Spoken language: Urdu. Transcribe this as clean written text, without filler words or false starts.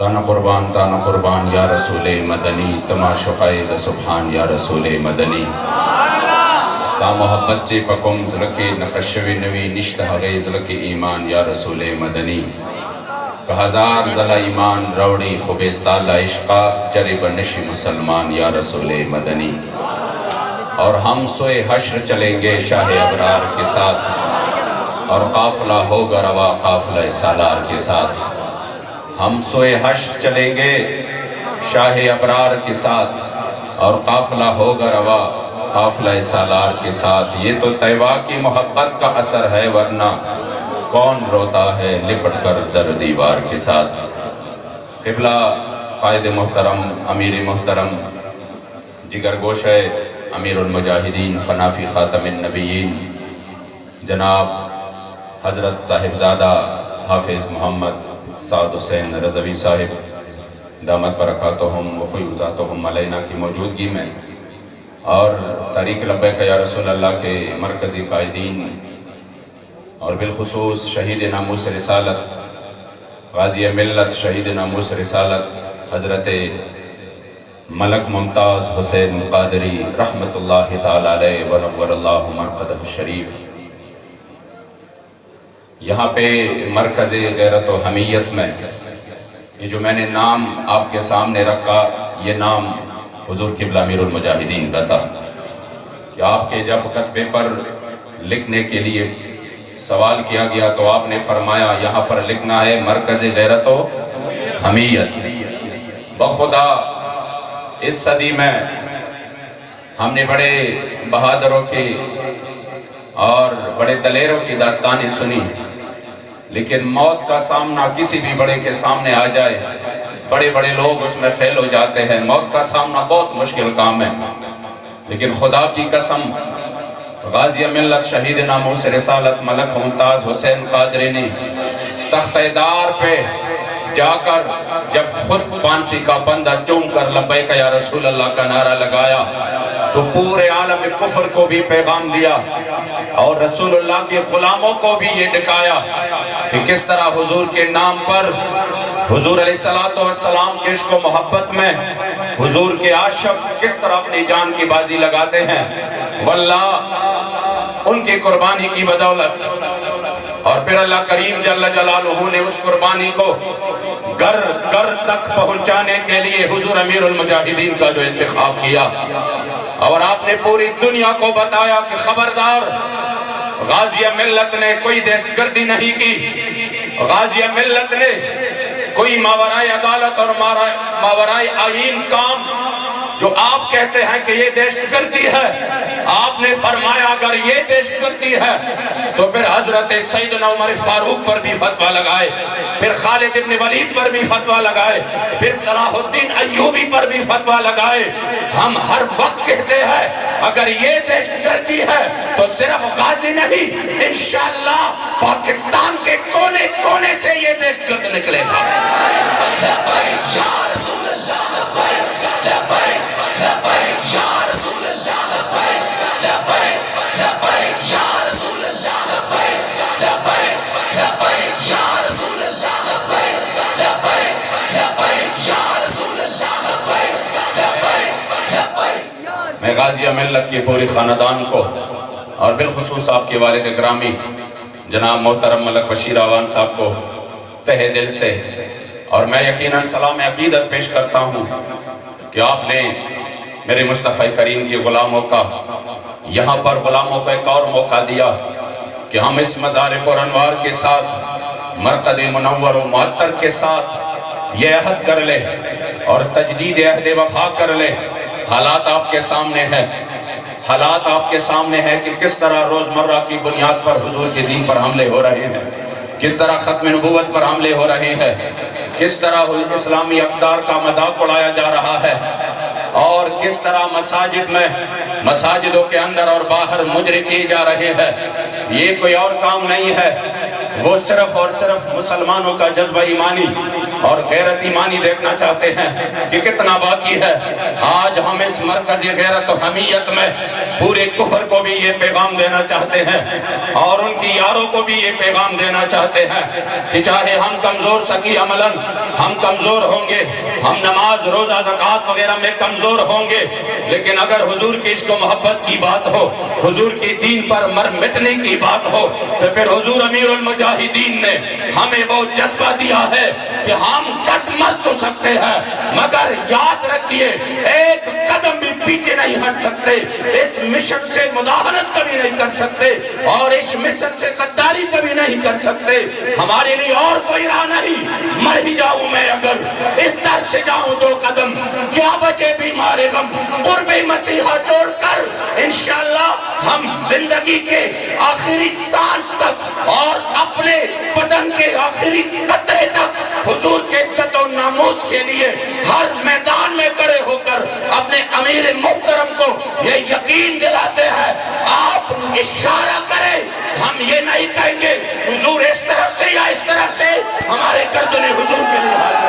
تانا قربان یا رسول مدنی تماشقائد سبحان یا رسول مدنی ستا محبت چے پکم زلکی نقشوی نوی نشتہ غی زلکی ایمان یا رسول مدنی کہ ہزار زلہ ایمان روڑی خوبستالہ عشقہ چرے بنشی مسلمان یا رسول مدنی اور ہم سوئے حشر چلیں گے شاہ ابرار کے ساتھ اور قافلہ ہوگا روا قافلہ سالار کے ساتھ ہم سوئے حشر چلیں گے شاہ ابرار کے ساتھ اور قافلہ ہوگا روا قافلہ سالار کے ساتھ یہ تو طیبہ کی محبت کا اثر ہے ورنہ کون روتا ہے لپٹ کر در دیوار کے ساتھ قبلہ قائد محترم امیر محترم جگر گوشہ امیر المجاہدین فنافی خاتم النبیین جناب حضرت صاحبزادہ حافظ محمد سعد حسین رضوی صاحب دامت برکاتہم و فیوزاتہم علینا کی موجودگی میں اور تحریک لبیک یا رسول اللہ کے مرکزی قائدین اور بالخصوص شہید ناموس رسالت غازی ملت شہید ناموس رسالت حضرت ملک ممتاز حسین قادری رحمت اللہ تعالی علیہ ونور اللہ مرقدہ الشریف یہاں پہ مرکز غیرت و حمیت میں یہ جو میں نے نام آپ کے سامنے رکھا یہ نام حضور قبلہ امیر المجاہدین کا تھا کہ آپ کے جب خطبے پر لکھنے کے لیے سوال کیا گیا تو آپ نے فرمایا یہاں پر لکھنا ہے مرکز غیرت و حمیت بخدا اس صدی میں ہم نے بڑے بہادروں کی اور بڑے دلیروں کی داستانیں سنی لیکن موت کا سامنا کسی بھی بڑے کے سامنے آ جائے بڑے بڑے لوگ اس میں فیل ہو جاتے ہیں موت کا سامنا بہت مشکل کام ہے لیکن خدا کی قسم غازی ملت شہید ناموس رسالت ملک ممتاز حسین قادری نے تخت دار پہ جا کر جب خود پانسی کا بندہ چوم کر لبیک یا رسول اللہ کا نعرہ لگایا تو پورے عالم کفر کو بھی پیغام دیا اور رسول اللہ کے غلاموں کو بھی یہ دکھایا کہ کس طرح حضور کے نام پر حضور علیہ السلام کے عشق و محبت میں حضور کے عاشق کس طرح اپنی جان کی بازی لگاتے ہیں واللہ ان کی قربانی کی بدولت اور پھر اللہ کریم جل جلالہ نے اس قربانی کو گھر گھر تک پہنچانے کے لیے حضور امیر المجاہدین کا جو انتخاب کیا اور آپ نے پوری دنیا کو بتایا کہ خبردار غازی ملت نے کوئی دہشت گردی نہیں کی غازی ملت نے کوئی ماورائے عدالت اور ماورائے آئین کام جو آپ کہتے ہیں کہ یہ دہشت گردی ہے آپ نے فرمایا اگر یہ دہشت گردی ہے تو پھر حضرت سیدنا عمر فاروق پر بھی فتویٰ لگائے پھر خالد ابن ولید پر بھی فتویٰ لگائے پھر صلاح الدین ایوبی پر بھی فتویٰ لگائے ہم ہر وقت کہتے ہیں اگر یہ دہشت گردی ہے تو صرف غازی نہیں انشاءاللہ پاکستان کے کونے کونے سے یہ دہشت گرد نکلے گا لبیک یا رسول اللہ لبیک لبیک لبیک یا رسول اللہ لبیک لبیک لبیک یا رسول اللہ لبیک لبیک لبیک یا رسول اللہ لبیک لبیک لبیک یا رسول اللہ لبیک لبیک لبیک میں غازی ملت کی پوری خاندان کو اور بالخصوص آپ کے والد گرامی جناب محترم ملک بشیر آوان صاحب کو تہہ دل سے اور میں یقیناً سلام عقیدت پیش کرتا ہوں کہ آپ نے میرے مصطفیٰ کریم کی غلاموں کا یہاں پر غلاموں کا ایک اور موقع دیا کہ ہم اس مزار پر انوار کے ساتھ مرقد منور و معطر کے ساتھ یہ عہد کر لے اور تجدید عہد وفا کر لے حالات آپ کے سامنے ہیں حالات آپ کے سامنے ہیں کہ کس طرح روزمرہ کی بنیاد پر حضور کے دین پر حملے ہو رہے ہیں کس طرح ختم نبوت پر حملے ہو رہے ہیں کس طرح اسلامی اقدار کا مذاق اڑایا جا رہا ہے اور کس طرح مساجد میں مساجدوں کے اندر اور باہر مجرم کیے جا رہے ہیں یہ کوئی اور کام نہیں ہے وہ صرف اور صرف مسلمانوں کا جذبہ ایمانی اور غیرت ایمانی دیکھنا چاہتے ہیں کہ کتنا باقی ہے۔ آج ہم اس مرکزی غیرت و حمیت میں پورے کفر کو بھی یہ پیغام دینا چاہتے ہیں اور ان کی یاروں کو بھی یہ پیغام دینا چاہتے ہیں کہ چاہے ہم کمزور سکی عملاً ہم کمزور ہوں گے، ہم نماز روزہ زکوٰۃ وغیرہ میں کمزور ہوں گے، لیکن اگر حضور کی عشق و محبت کی بات ہو، حضور کی دین پر مر مٹنے کی بات ہو، تو پھر حضور امیر المجاہدین نے ہمیں وہ جذبہ دیا ہے کہ ہم کٹ مر تو سکتے ہیں مگر یاد رکھیے ایک قدم بھی پیچھے نہیں ہٹ سکتے، اس مشن سے مداہنت کبھی نہیں کر سکتے اور اس مشن سے غداری کبھی نہیں کر سکتے۔ ہمارے لیے اور کوئی راہ نہیں، مر ہی جاؤں میں اگر اس در سے جاؤں 2 قدم، کیا بچے بیمار غم قرب مسیحا چھوڑ کر انشاءاللہ ہم زندگی کے آخری سانس تک اور اپنے بدن کے آخری قطرے تک حضور کے عزت و ناموس کے لیے ہر میدان میں کھڑے ہو کر اپنے امیر محترم کو یہ یقین دلاتے ہیں۔ آپ اشارہ کریں، ہم یہ نہیں کہیں گے حضور اس طرف سے یا اس طرف سے، ہمارے گردن حضور کے لیے